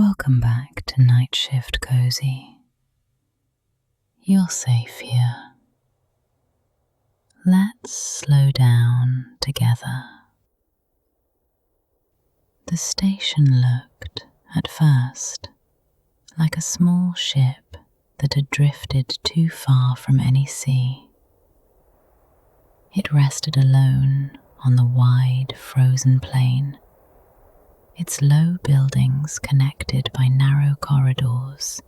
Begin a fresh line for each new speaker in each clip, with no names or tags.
Welcome back to Night Shift Cozy. You're safe here. Let's slow down together. The station looked, at first, like a small ship that had drifted too far from any sea. It rested alone on the wide, frozen plain, its low buildings connected by narrow corridors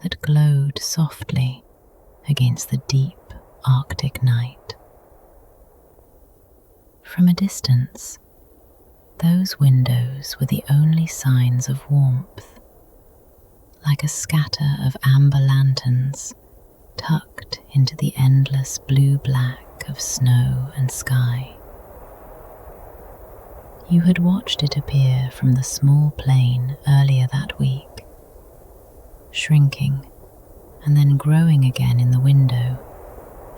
that glowed softly against the deep Arctic night. From a distance, those windows were the only signs of warmth, like a scatter of amber lanterns tucked into the endless blue-black of snow and sky. You had watched it appear from the small plane earlier that week, shrinking and then growing again in the window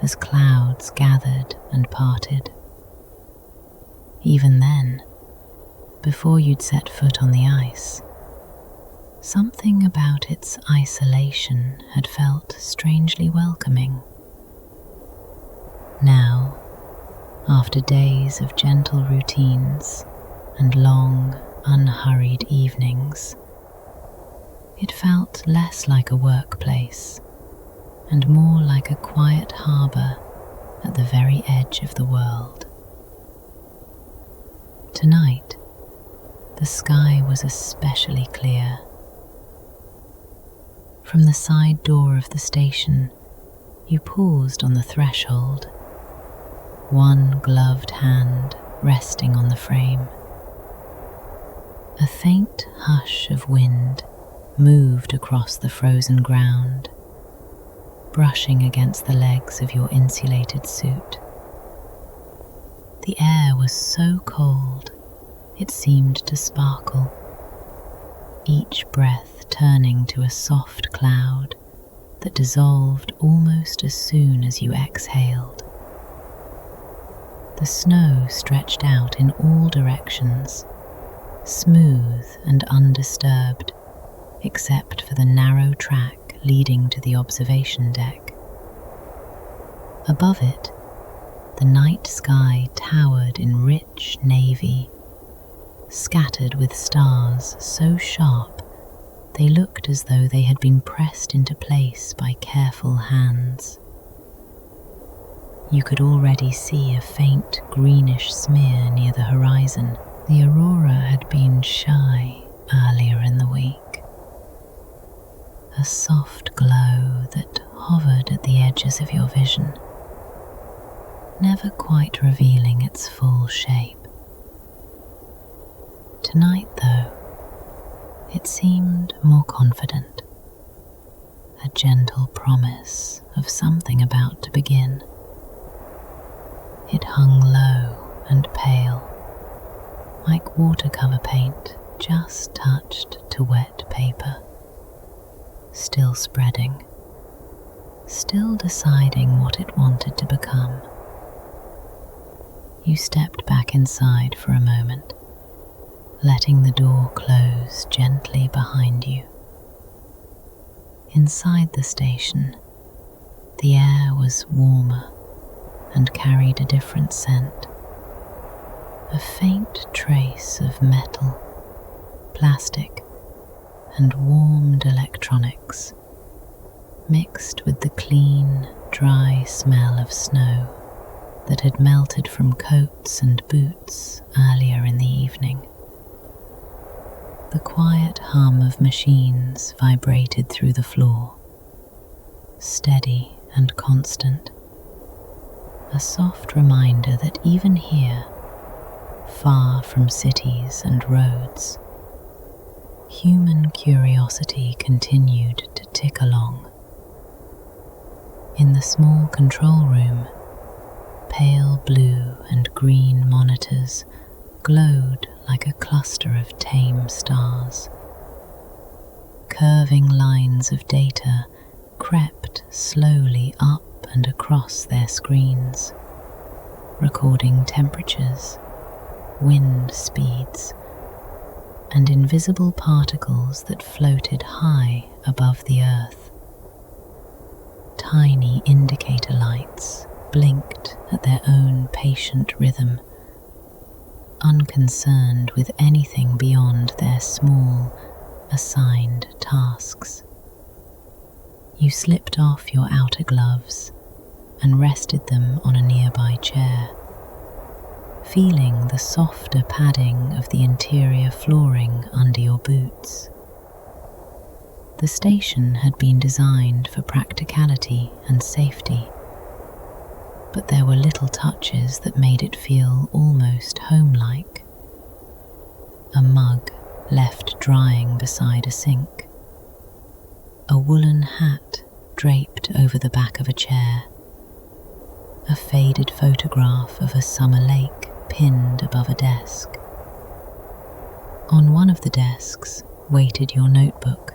as clouds gathered and parted. Even then, before you'd set foot on the ice, something about its isolation had felt strangely welcoming. Now, after days of gentle routines and long, unhurried evenings, it felt less like a workplace and more like a quiet harbour at the very edge of the world. Tonight, the sky was especially clear. From the side door of the station, you paused on the threshold, one gloved hand resting on the frame. A faint hush of wind moved across the frozen ground, brushing against the legs of your insulated suit. The air was so cold, it seemed to sparkle, each breath turning to a soft cloud that dissolved almost as soon as you exhaled. The snow stretched out in all directions, smooth and undisturbed, except for the narrow track leading to the observation deck. Above it, the night sky towered in rich navy, scattered with stars so sharp they looked as though they had been pressed into place by careful hands. You could already see a faint greenish smear near the horizon. The aurora had been shy earlier in the week, a soft glow that hovered at the edges of your vision, never quite revealing its full shape. Tonight, though, it seemed more confident, a gentle promise of something about to begin. It hung low and pale, like watercolor paint just touched to wet paper, still spreading, still deciding what it wanted to become. You stepped back inside for a moment, letting the door close gently behind you. Inside the station, the air was warmer and carried a different scent. A faint trace of metal, plastic, and warmed electronics, mixed with the clean, dry smell of snow that had melted from coats and boots earlier in the evening. The quiet hum of machines vibrated through the floor, steady and constant, a soft reminder that even here, far from cities and roads, human curiosity continued to tick along. In the small control room, pale blue and green monitors glowed like a cluster of tame stars. Curving lines of data crept slowly up and across their screens, recording temperatures, wind speeds, and invisible particles that floated high above the earth. Tiny indicator lights blinked at their own patient rhythm, unconcerned with anything beyond their small, assigned tasks. You slipped off your outer gloves and rested them on a nearby chair, feeling the softer padding of the interior flooring under your boots. The station had been designed for practicality and safety, but there were little touches that made it feel almost home-like. A mug left drying beside a sink, a woolen hat draped over the back of a chair, a faded photograph of a summer lake pinned above a desk. On one of the desks waited your notebook,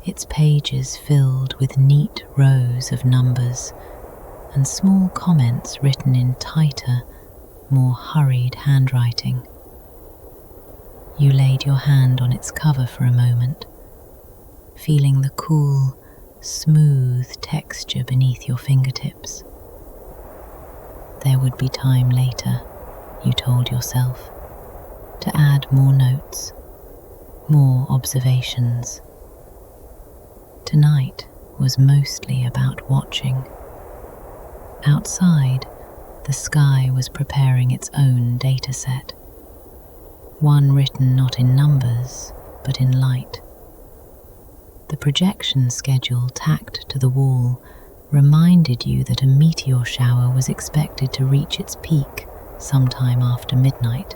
its pages filled with neat rows of numbers and small comments written in tighter, more hurried handwriting. You laid your hand on its cover for a moment, feeling the cool, smooth texture beneath your fingertips. There would be time later, you told yourself, to add more notes, more observations. Tonight was mostly about watching. Outside, the sky was preparing its own data set, one written not in numbers, but in light. The projection schedule tacked to the wall reminded you that a meteor shower was expected to reach its peak sometime after midnight.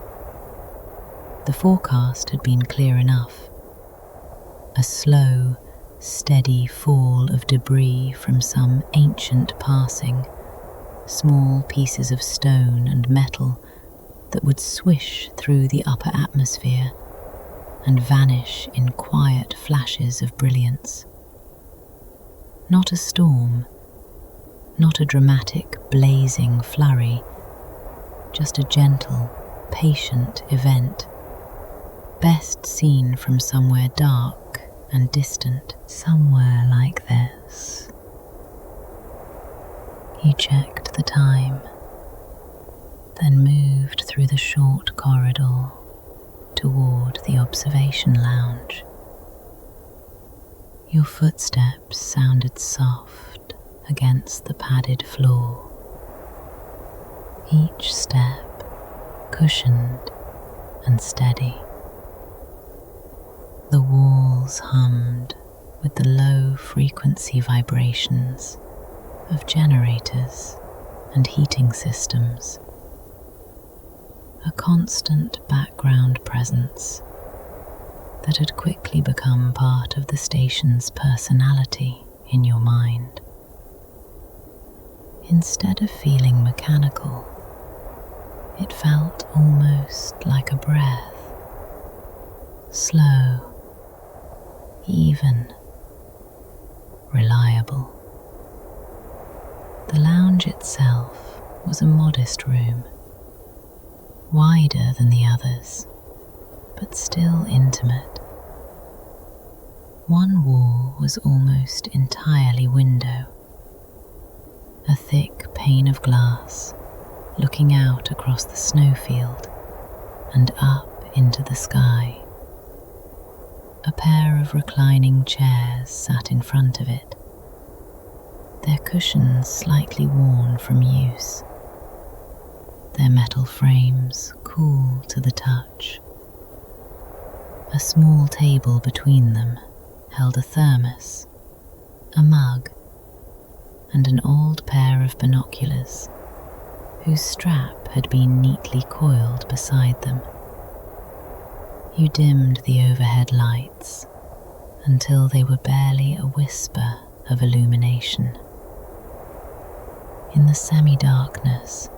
The forecast had been clear enough. A slow, steady fall of debris from some ancient passing, small pieces of stone and metal that would swish through the upper atmosphere and vanish in quiet flashes of brilliance. Not a storm, not a dramatic, blazing flurry, just a gentle, patient event, best seen from somewhere dark and distant, somewhere like this. You checked the time, then moved through the short corridor toward the observation lounge. Your footsteps sounded soft against the padded floor, each step cushioned and steady. The walls hummed with the low-frequency vibrations of generators and heating systems, a constant background presence that had quickly become part of the station's personality in your mind. Instead of feeling mechanical, it felt almost like a breath, slow, even, reliable. The lounge itself was a modest room, wider than the others, but still intimate. One wall was almost entirely window, a thick pane of glass looking out across the snowfield and up into the sky. A pair of reclining chairs sat in front of it, their cushions slightly worn from use, their metal frames cool to the touch. A small table between them held a thermos, a mug, and an old pair of binoculars, whose strap had been neatly coiled beside them. You dimmed the overhead lights until they were barely a whisper of illumination. In the semi-darkness,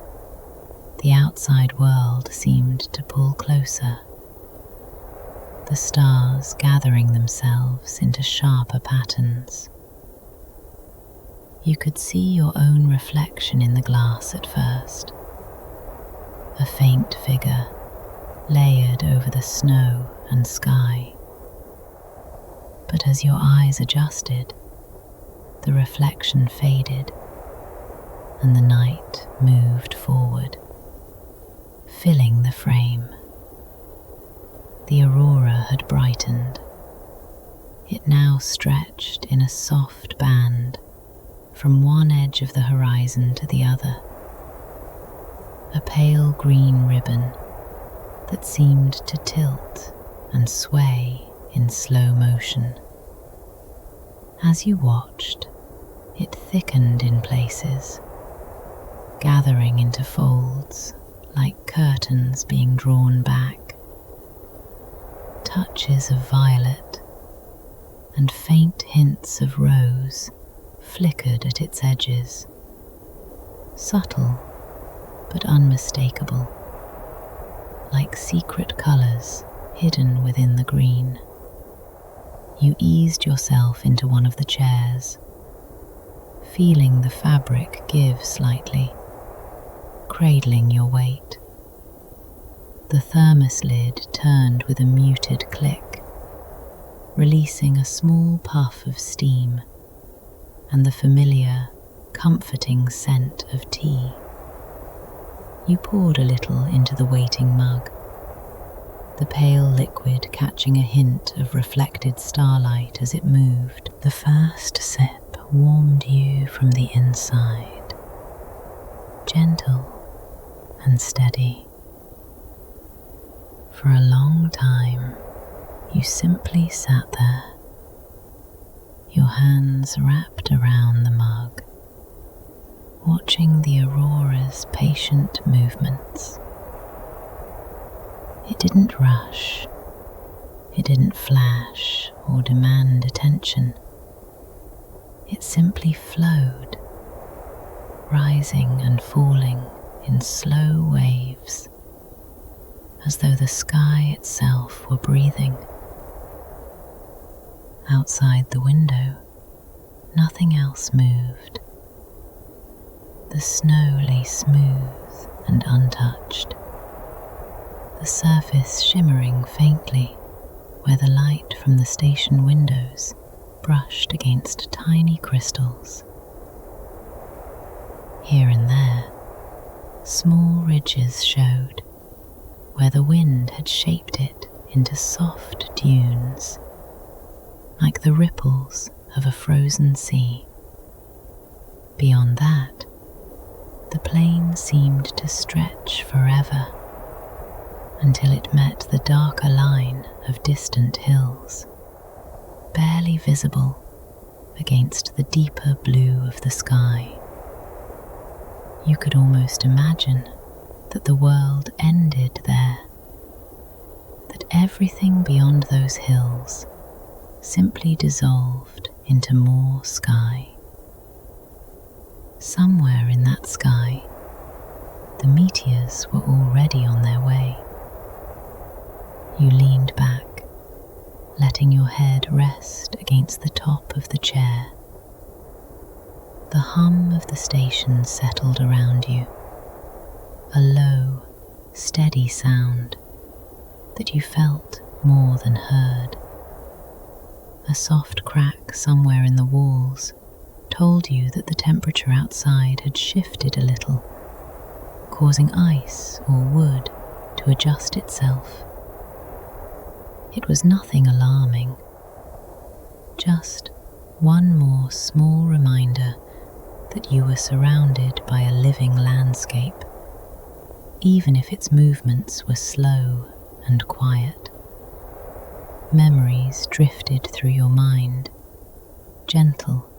the outside world seemed to pull closer, the stars gathering themselves into sharper patterns. You could see your own reflection in the glass at first, a faint figure layered over the snow and sky. But as your eyes adjusted, the reflection faded and the night moved forward, filling the frame. The aurora had brightened. It now stretched in a soft band from one edge of the horizon to the other, a pale green ribbon that seemed to tilt and sway in slow motion. As you watched, it thickened in places, gathering into folds like curtains being drawn back. Touches of violet and faint hints of rose flickered at its edges, subtle but unmistakable, like secret colours hidden within the green. You eased yourself into one of the chairs, feeling the fabric give slightly, cradling your weight. The thermos lid turned with a muted click, releasing a small puff of steam and the familiar, comforting scent of tea. You poured a little into the waiting mug, the pale liquid catching a hint of reflected starlight as it moved. The first sip warmed you from the inside, gentle and steady. For a long time, you simply sat there, your hands wrapped around the mug, watching the aurora's patient movements. It didn't rush, it didn't flash or demand attention. It simply flowed, rising and falling in slow waves, as though the sky itself were breathing. Outside the window, nothing else moved. The snow lay smooth and untouched, the surface shimmering faintly where the light from the station windows brushed against tiny crystals. Here and there, small ridges showed where the wind had shaped it into soft dunes, like the ripples of a frozen sea. Beyond that, the plain seemed to stretch forever, until it met the darker line of distant hills, barely visible against the deeper blue of the sky. You could almost imagine that the world ended there, that everything beyond those hills simply dissolved into more sky. Somewhere in that sky, the meteors were already on their way. You leaned back, letting your head rest against the top of the chair. The hum of the station settled around you, a low, steady sound that you felt more than heard. A soft crack somewhere in the walls told you that the temperature outside had shifted a little, causing ice or wood to adjust itself. It was nothing alarming, just one more small reminder that you were surrounded by a living landscape, even if its movements were slow and quiet. Memories drifted through your mind, gentle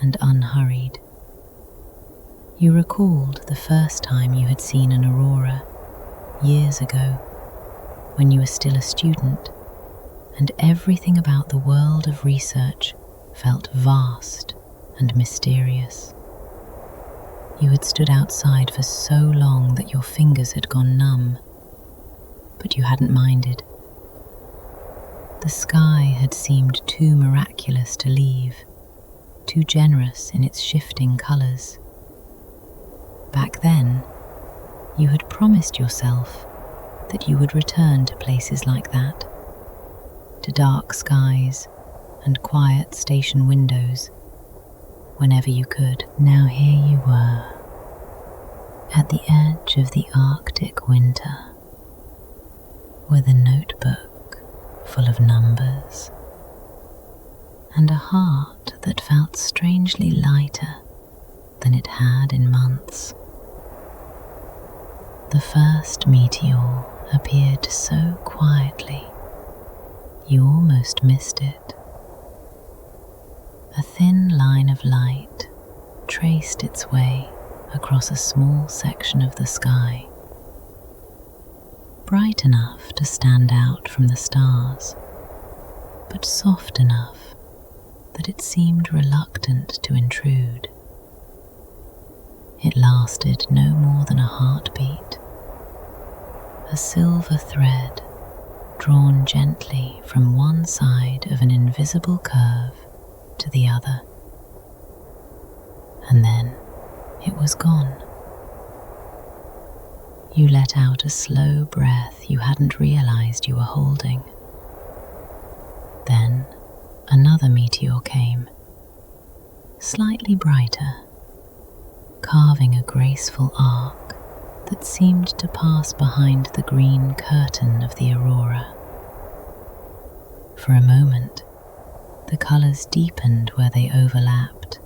and unhurried. You recalled the first time you had seen an aurora, years ago, when you were still a student, and everything about the world of research felt vast and mysterious. You had stood outside for so long that your fingers had gone numb, but you hadn't minded. The sky had seemed too miraculous to leave, too generous in its shifting colours. Back then, you had promised yourself that you would return to places like that, to dark skies and quiet station windows, whenever you could. Now here you were, at the edge of the Arctic winter, with a notebook full of numbers and a heart that felt strangely lighter than it had in months. The first meteor appeared so quietly, you almost missed it. A thin line of light traced its way across a small section of the sky, bright enough to stand out from the stars, but soft enough that it seemed reluctant to intrude. It lasted no more than a heartbeat, a silver thread drawn gently from one side of an invisible curve to the other. And then it was gone. You let out a slow breath you hadn't realized you were holding. Then another meteor came, slightly brighter, carving a graceful arc that seemed to pass behind the green curtain of the aurora. For a moment, the colours deepened where they overlapped,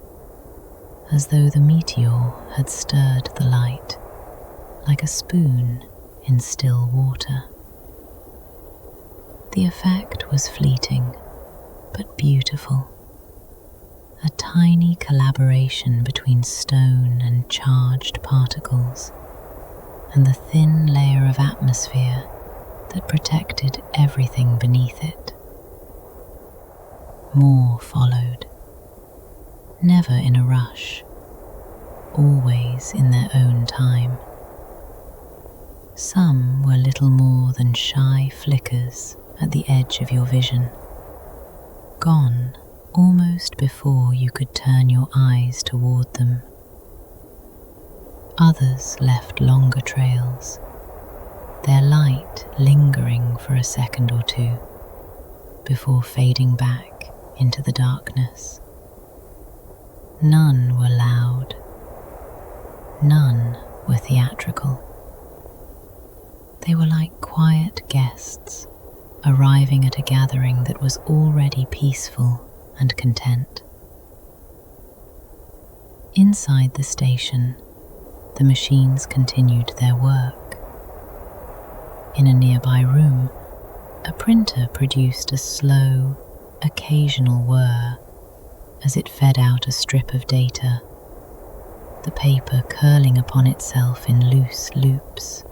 as though the meteor had stirred the light like a spoon in still water. The effect was fleeting, but beautiful. A tiny collaboration between stone and charged particles, and the thin layer of atmosphere that protected everything beneath it. More followed, never in a rush, always in their own time. Some were little more than shy flickers at the edge of your vision, gone almost before you could turn your eyes toward them. Others left longer trails, their light lingering for a second or two before fading back into the darkness. None were loud, none were theatrical. They were like quiet guests arriving at a gathering that was already peaceful and content. Inside the station, the machines continued their work. In a nearby room, a printer produced a slow, occasional whir as it fed out a strip of data, the paper curling upon itself in loose loops.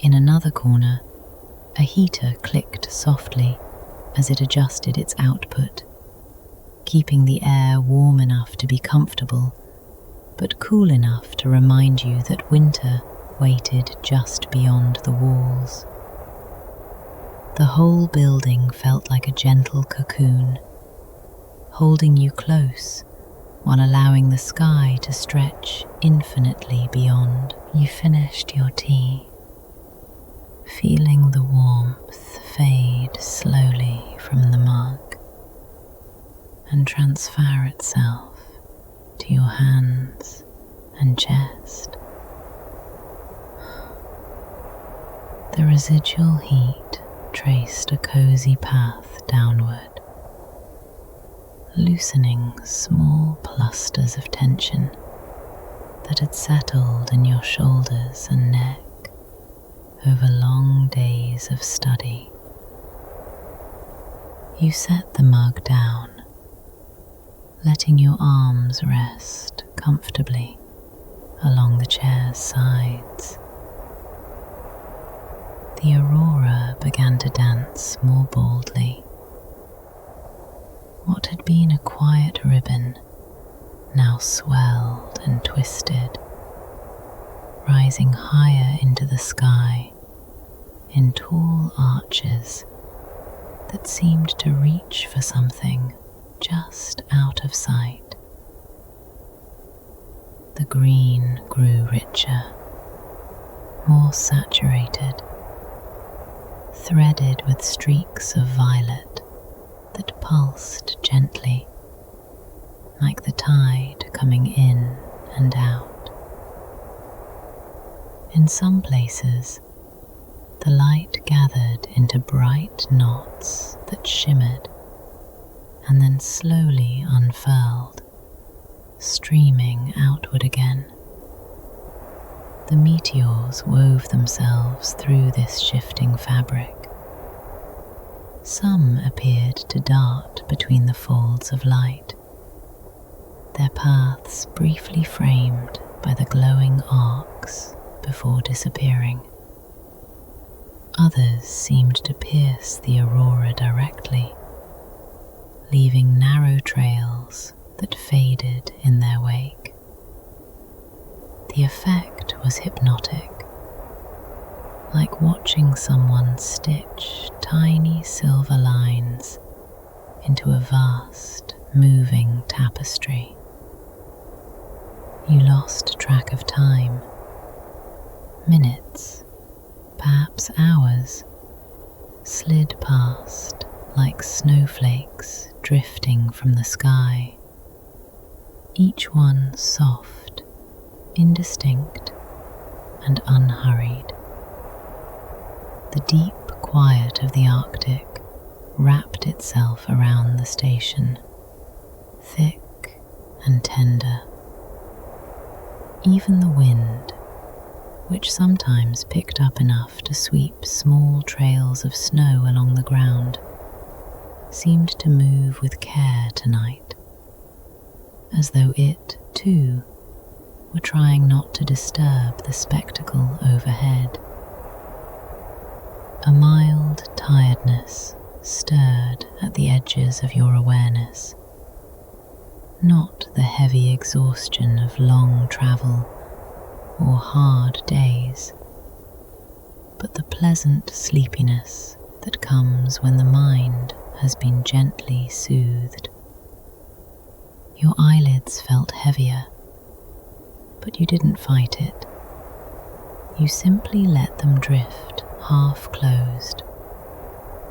In another corner, a heater clicked softly as it adjusted its output, keeping the air warm enough to be comfortable, but cool enough to remind you that winter waited just beyond the walls. The whole building felt like a gentle cocoon, holding you close while allowing the sky to stretch infinitely beyond. You finished your tea, feeling the warmth fade slowly from the mug and transfer itself to your hands and chest. The residual heat traced a cozy path downward, loosening small clusters of tension that had settled in your shoulders and neck over long days of study. You set the mug down, letting your arms rest comfortably along the chair's sides. The aurora began to dance more boldly. What had been a quiet ribbon now swelled and twisted, rising higher into the sky in tall arches that seemed to reach for something just out of sight. The green grew richer, more saturated, threaded with streaks of violet that pulsed gently, like the tide coming in and out. In some places, the light gathered into bright knots that shimmered and then slowly unfurled, streaming outward again. The meteors wove themselves through this shifting fabric. Some appeared to dart between the folds of light, their paths briefly framed by the glowing arcs before disappearing. Others seemed to pierce the aurora directly, leaving narrow trails that faded in their wake. The effect was hypnotic, like watching someone stitch tiny silver lines into a vast, moving tapestry. You lost track of time. Minutes, perhaps hours, slid past like snowflakes drifting from the sky, each one soft, indistinct, and unhurried. The deep quiet of the Arctic wrapped itself around the station, thick and tender. Even the wind, which sometimes picked up enough to sweep small trails of snow along the ground, seemed to move with care tonight, as though it, too, were trying not to disturb the spectacle overhead. A mild tiredness stirred at the edges of your awareness, not the heavy exhaustion of long travel or hard days, but the pleasant sleepiness that comes when the mind has been gently soothed. Your eyelids felt heavier, but you didn't fight it. You simply let them drift, half closed,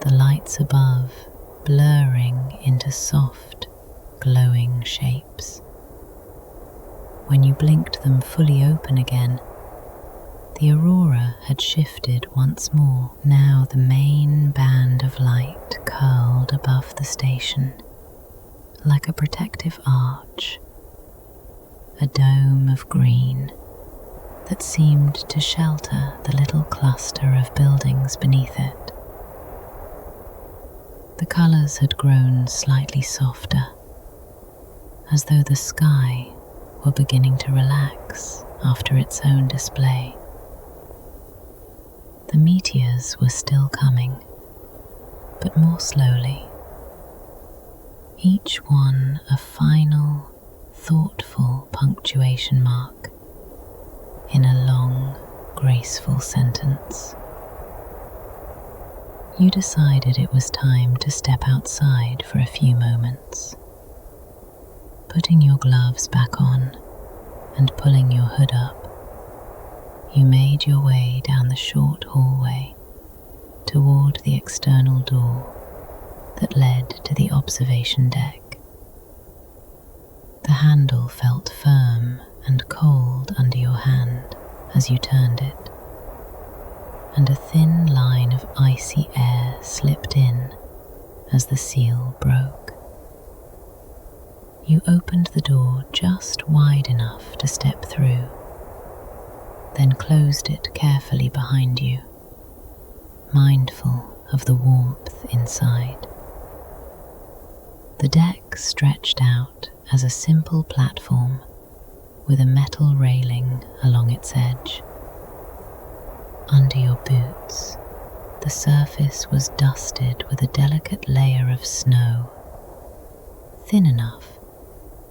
the lights above blurring into soft, glowing shapes. When you blinked them fully open again, the aurora had shifted once more. Now the main band of light curled above the station, like a protective arch, a dome of green that seemed to shelter the little cluster of buildings beneath it. The colours had grown slightly softer, as though the sky were beginning to relax after its own display. The meteors were still coming, but more slowly, each one a final, thoughtful punctuation mark in a long, graceful sentence. You decided it was time to step outside for a few moments. Putting your gloves back on and pulling your hood up, you made your way down the short hallway toward the external door that led to the observation deck. The handle felt firm and cold under your hand as you turned it, and a thin line of icy air slipped in as the seal broke. You opened the door just wide enough to step through, then closed it carefully behind you, mindful of the warmth inside. The deck stretched out as a simple platform with a metal railing along its edge. Under your boots, the surface was dusted with a delicate layer of snow, thin enough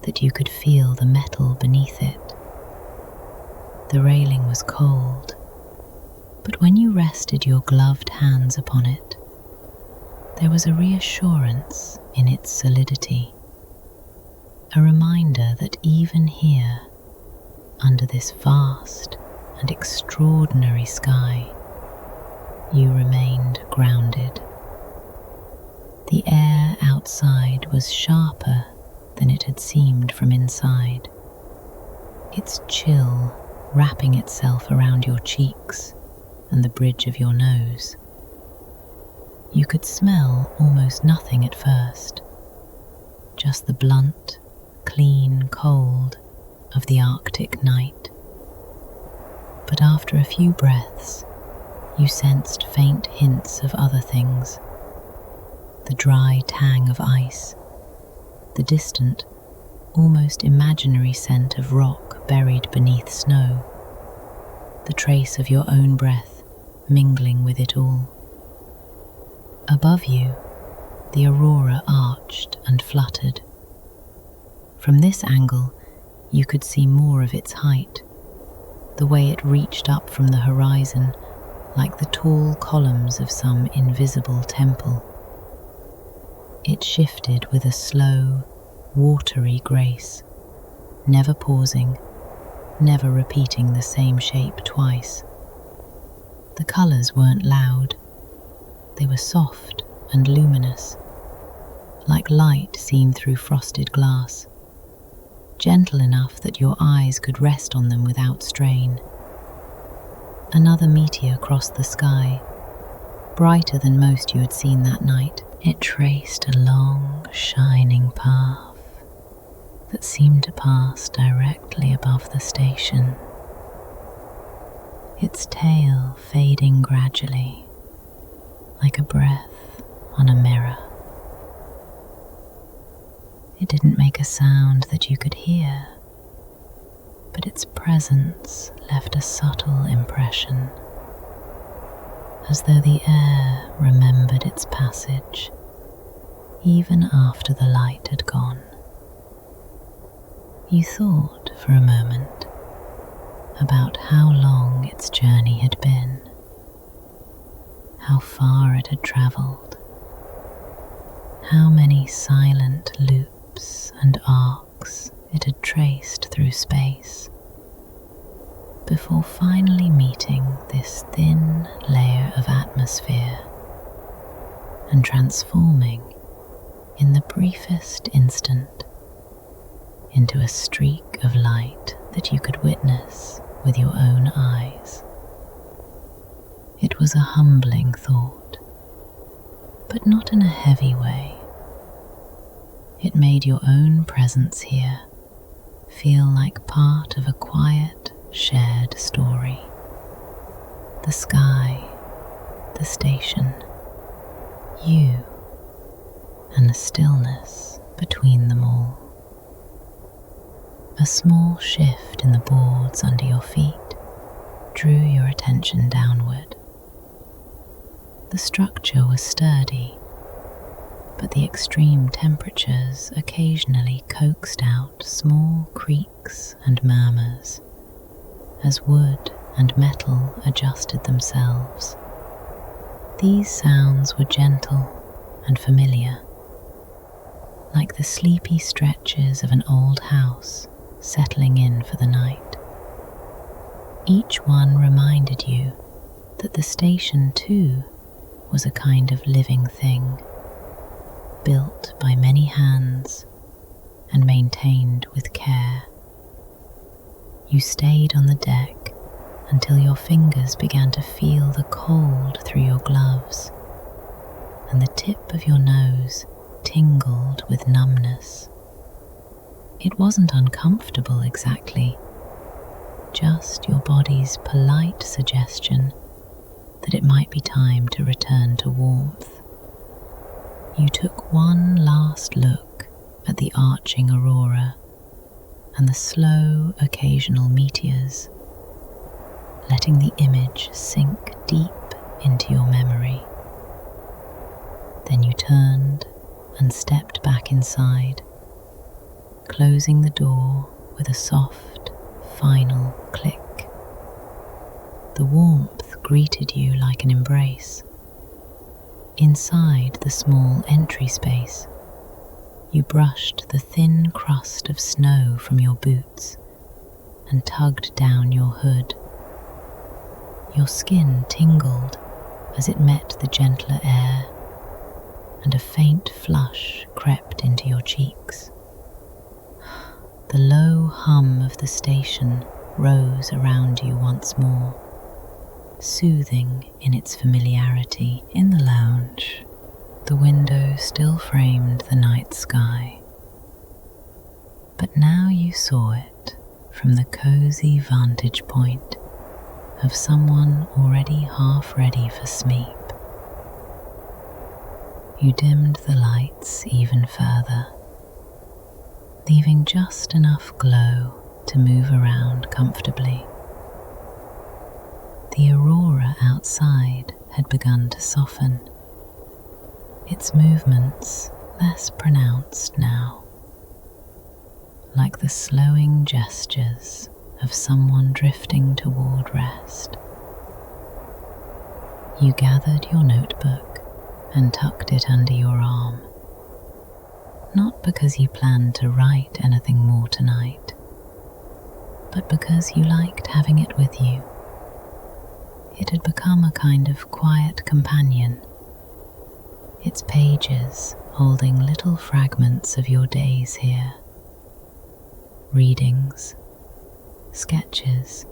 that you could feel the metal beneath it. The railing was cold, but when you rested your gloved hands upon it, there was a reassurance in its solidity, a reminder that even here, under this vast, and extraordinary sky, you remained grounded. The air outside was sharper than it had seemed from inside, its chill wrapping itself around your cheeks and the bridge of your nose. You could smell almost nothing at first, just the blunt, clean cold of the Arctic night. But after a few breaths, you sensed faint hints of other things. The dry tang of ice, the distant, almost imaginary scent of rock buried beneath snow, the trace of your own breath mingling with it all. Above you, the aurora arched and fluttered. From this angle, you could see more of its height, the way it reached up from the horizon like the tall columns of some invisible temple. It shifted with a slow, watery grace, never pausing, never repeating the same shape twice. The colours weren't loud. They were soft and luminous, like light seen through frosted glass, gentle enough that your eyes could rest on them without strain. Another meteor crossed the sky, brighter than most you had seen that night. It traced a long, shining path that seemed to pass directly above the station, its tail fading gradually, like a breath on a mirror. It didn't make a sound that you could hear, but its presence left a subtle impression, as though the air remembered its passage even after the light had gone. You thought for a moment about how long its journey had been, how far it had travelled, how many silent loops and arcs it had traced through space, before finally meeting this thin layer of atmosphere and transforming in the briefest instant into a streak of light that you could witness with your own eyes. It was a humbling thought, but not in a heavy way. It made your own presence here feel like part of a quiet, shared story. The sky, the station, you, and the stillness between them all. A small shift in the boards under your feet drew your attention downward. The structure was sturdy, but the extreme temperatures occasionally coaxed out small creaks and murmurs as wood and metal adjusted themselves. These sounds were gentle and familiar, like the sleepy stretches of an old house settling in for the night. Each one reminded you that the station too was a kind of living thing, built by many hands and maintained with care. You stayed on the deck until your fingers began to feel the cold through your gloves, and the tip of your nose tingled with numbness. It wasn't uncomfortable exactly, just your body's polite suggestion that it might be time to return to warmth. You took one last look at the arching aurora and the slow, occasional meteors, letting the image sink deep into your memory. Then you turned and stepped back inside, closing the door with a soft, final click. The warmth greeted you like an embrace. Inside the small entry space, you brushed the thin crust of snow from your boots and tugged down your hood, Your skin tingled as it met the gentler air, and a faint flush crept into your cheeks. The low hum of the station rose around you once more, soothing in its familiarity. In the lounge, the window still framed the night sky, but now you saw it from the cozy vantage point of someone already half ready for sleep. You dimmed the lights even further, leaving just enough glow to move around comfortably. The aurora outside had begun to soften, its movements less pronounced now, like the slowing gestures of someone drifting toward rest. You gathered your notebook and tucked it under your arm, not because you planned to write anything more tonight, but because you liked having it with you. It had become a kind of quiet companion, its pages holding little fragments of your days here. Readings, sketches,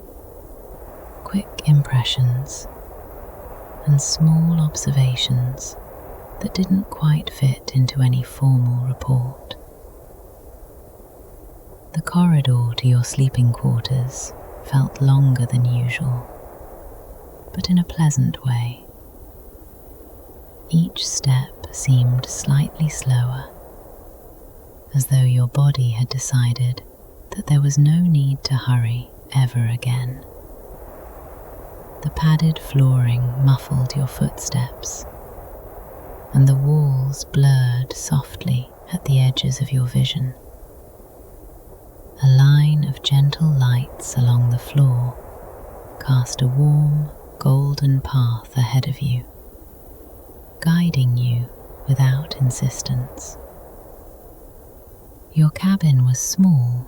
quick impressions, and small observations that didn't quite fit into any formal report. The corridor to your sleeping quarters felt longer than usual, but in a pleasant way. Each step seemed slightly slower, as though your body had decided that there was no need to hurry ever again. The padded flooring muffled your footsteps, and the walls blurred softly at the edges of your vision. A line of gentle lights along the floor cast a warm, golden path ahead of you, guiding you without insistence. Your cabin was small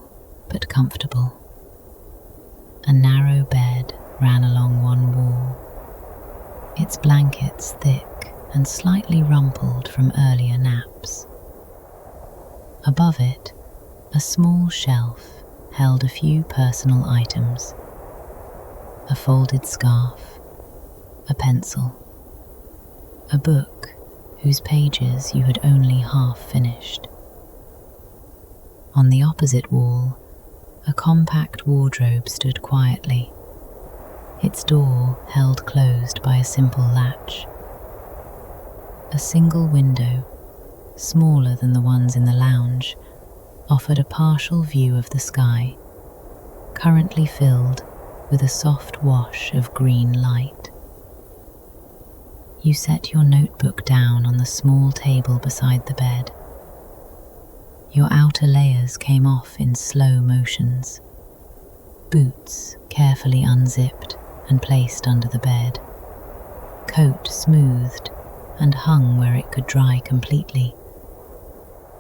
but comfortable. A narrow bed ran along one wall, its blankets thick and slightly rumpled from earlier naps. Above it, a small shelf held a few personal items: a folded scarf, a pencil, a book whose pages you had only half finished. On the opposite wall, a compact wardrobe stood quietly, its door held closed by a simple latch. A single window, smaller than the ones in the lounge, offered a partial view of the sky, currently filled with a soft wash of green light. You set your notebook down on the small table beside the bed. Your outer layers came off in slow motions, boots carefully unzipped and placed under the bed, coat smoothed and hung where it could dry completely,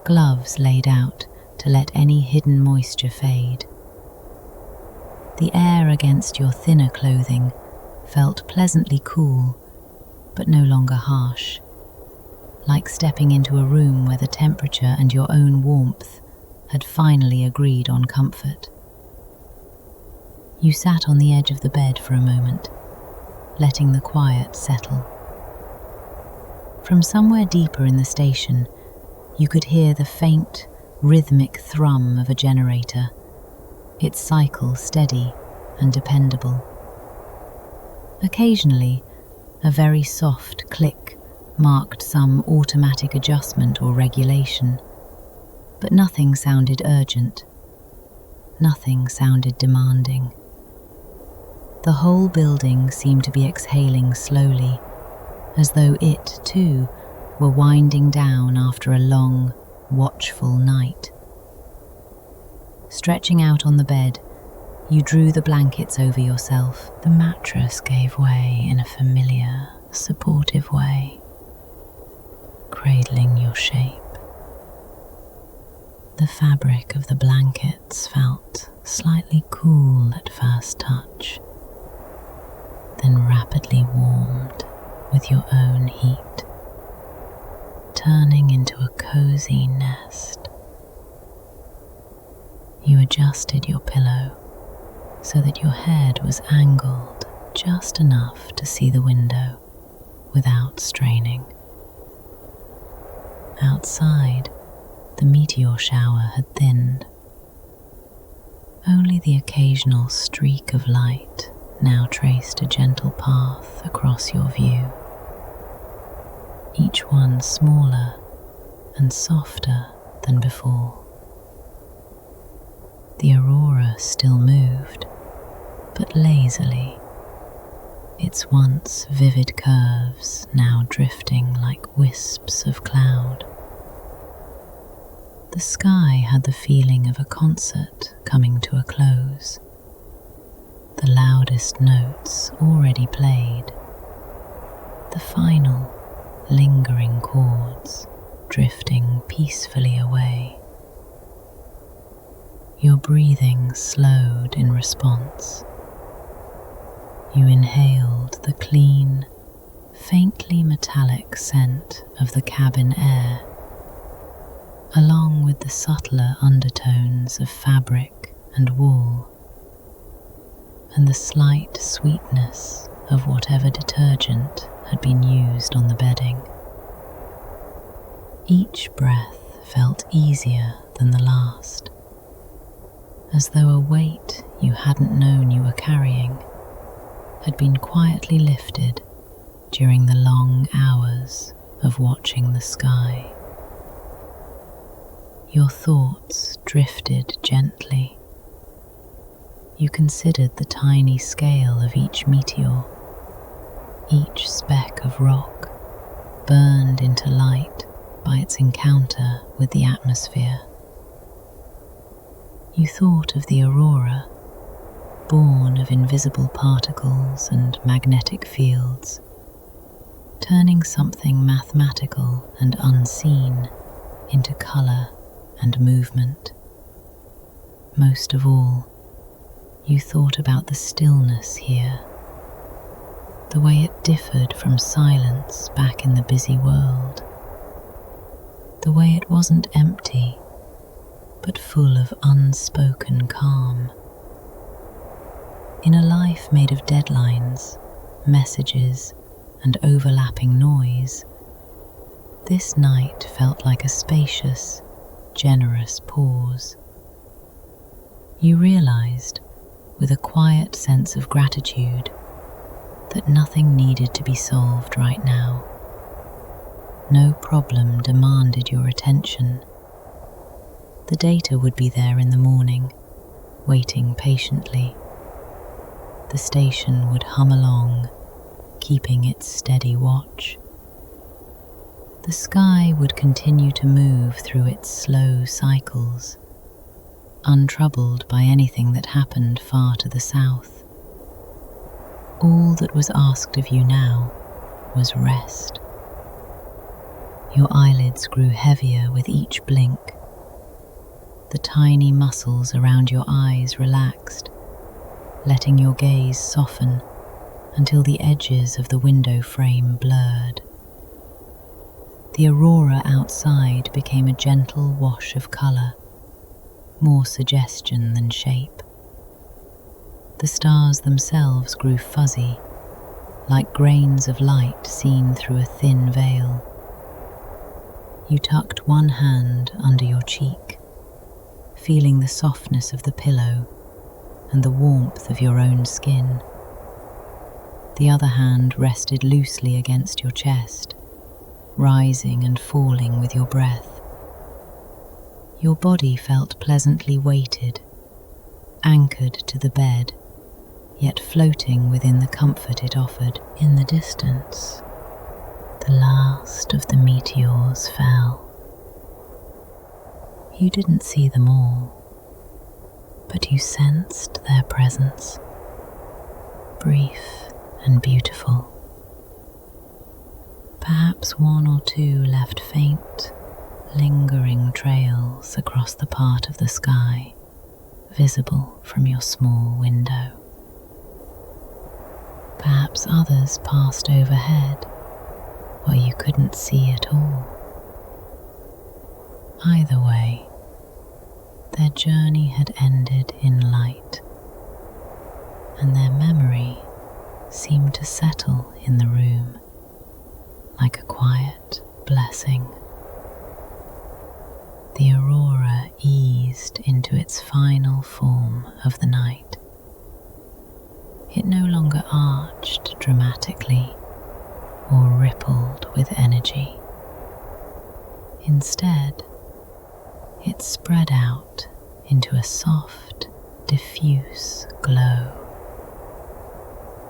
gloves laid out to let any hidden moisture fade. The air against your thinner clothing felt pleasantly cool, but no longer harsh, like stepping into a room where the temperature and your own warmth had finally agreed on comfort. You sat on the edge of the bed for a moment, letting the quiet settle. From somewhere deeper in the station, you could hear the faint, rhythmic thrum of a generator, its cycle steady and dependable. Occasionally, a very soft click marked some automatic adjustment or regulation, but nothing sounded urgent. Nothing sounded demanding. The whole building seemed to be exhaling slowly, as though it, too, were winding down after a long, watchful night. Stretching out on the bed, you drew the blankets over yourself. The mattress gave way in a familiar, supportive way, cradling your shape. The fabric of the blankets felt slightly cool at first touch, then rapidly warmed with your own heat, turning into a cozy nest. You adjusted your pillow so that your head was angled just enough to see the window without straining. Outside, the meteor shower had thinned. Only the occasional streak of light now traced a gentle path across your view, each one smaller and softer than before. The aurora still moved, but lazily, its once vivid curves now drifting like wisps of cloud. The sky had the feeling of a concert coming to a close. The loudest notes already played, the final, lingering chords drifting peacefully away. Your breathing slowed in response. You inhaled the clean, faintly metallic scent of the cabin air, along with the subtler undertones of fabric and wool, and the slight sweetness of whatever detergent had been used on the bedding. Each breath felt easier than the last, as though a weight you hadn't known you were carrying had been quietly lifted during the long hours of watching the sky. Your thoughts drifted gently. You considered the tiny scale of each meteor, each speck of rock burned into light by its encounter with the atmosphere. You thought of the aurora, born of invisible particles and magnetic fields, turning something mathematical and unseen into colour and movement. Most of all, you thought about the stillness here, the way it differed from silence back in the busy world, the way it wasn't empty, but full of unspoken calm. In a life made of deadlines, messages, and overlapping noise, this night felt like a spacious, generous pause. You realized, with a quiet sense of gratitude, that nothing needed to be solved right now. No problem demanded your attention. The data would be there in the morning, waiting patiently. The station would hum along, keeping its steady watch. The sky would continue to move through its slow cycles, untroubled by anything that happened far to the south. All that was asked of you now was rest. Your eyelids grew heavier with each blink. The tiny muscles around your eyes relaxed, letting your gaze soften until the edges of the window frame blurred. The aurora outside became a gentle wash of colour, more suggestion than shape. The stars themselves grew fuzzy, like grains of light seen through a thin veil. You tucked one hand under your cheek, feeling the softness of the pillow and the warmth of your own skin. The other hand rested loosely against your chest, rising and falling with your breath. Your body felt pleasantly weighted, anchored to the bed, yet floating within the comfort it offered. In the distance, the last of the meteors fell. You didn't see them all, but you sensed their presence, brief and beautiful. Perhaps one or two left faint, lingering trails across the part of the sky visible from your small window. Perhaps others passed overhead where you couldn't see at all. Either way, their journey had ended in light, and their memory seemed to settle in the room like a quiet blessing. The aurora eased into its final form of the night. It no longer arched dramatically or rippled with energy. Instead, it spread out into a soft, diffuse glow,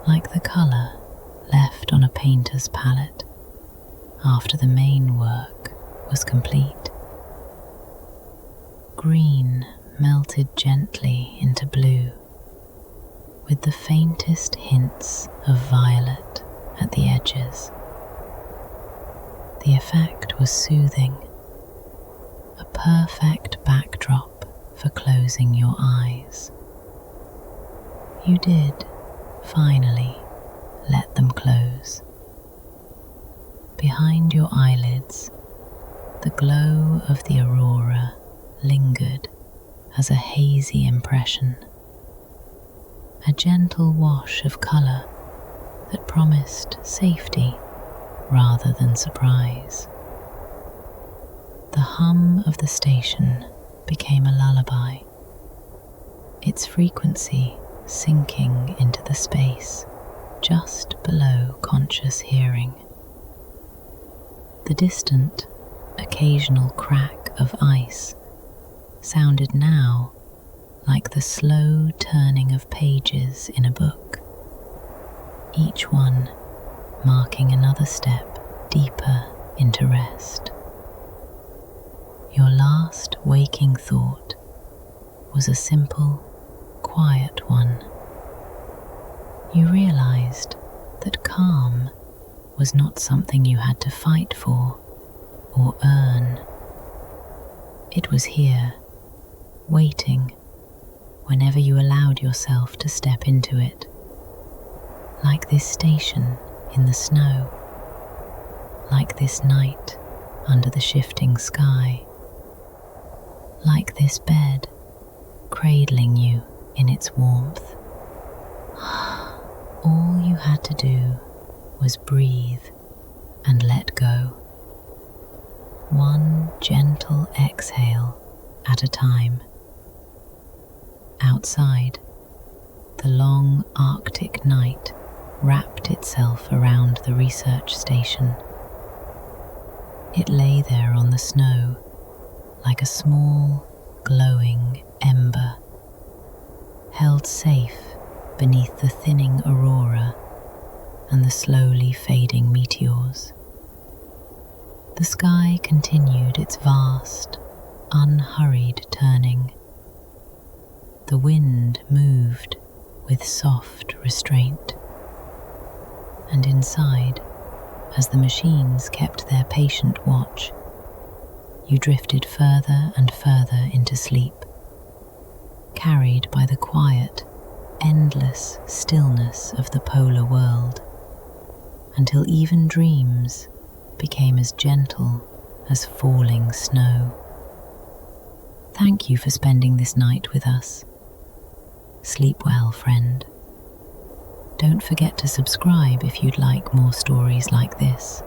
like the colour left on a painter's palette after the main work was complete. Green melted gently into blue, with the faintest hints of violet at the edges. The effect was soothing, a perfect backdrop for closing your eyes. You did, finally, let them close. Behind your eyelids, the glow of the aurora lingered as a hazy impression, a gentle wash of colour that promised safety rather than surprise. The hum of the station became a lullaby, its frequency sinking into the space just below conscious hearing. The distant, occasional crack of ice sounded now like the slow turning of pages in a book, each one marking another step deeper into rest. Your last waking thought was a simple, quiet one. You realized that calm was not something you had to fight for or earn. It was here, waiting whenever you allowed yourself to step into it, like this station in the snow, like this night under the shifting sky, like this bed cradling you in its warmth. All you had to do was breathe and let go, one gentle exhale at a time. Outside, the long Arctic night wrapped itself around the research station. It lay there on the snow like a small, glowing ember, held safe beneath the thinning aurora and the slowly fading meteors. The sky continued its vast, unhurried turning. The wind moved with soft restraint, and inside, as the machines kept their patient watch, you drifted further and further into sleep, carried by the quiet, endless stillness of the polar world, until even dreams became as gentle as falling snow. Thank you for spending this night with us. Sleep well, friend. Don't forget to subscribe if you'd like more stories like this.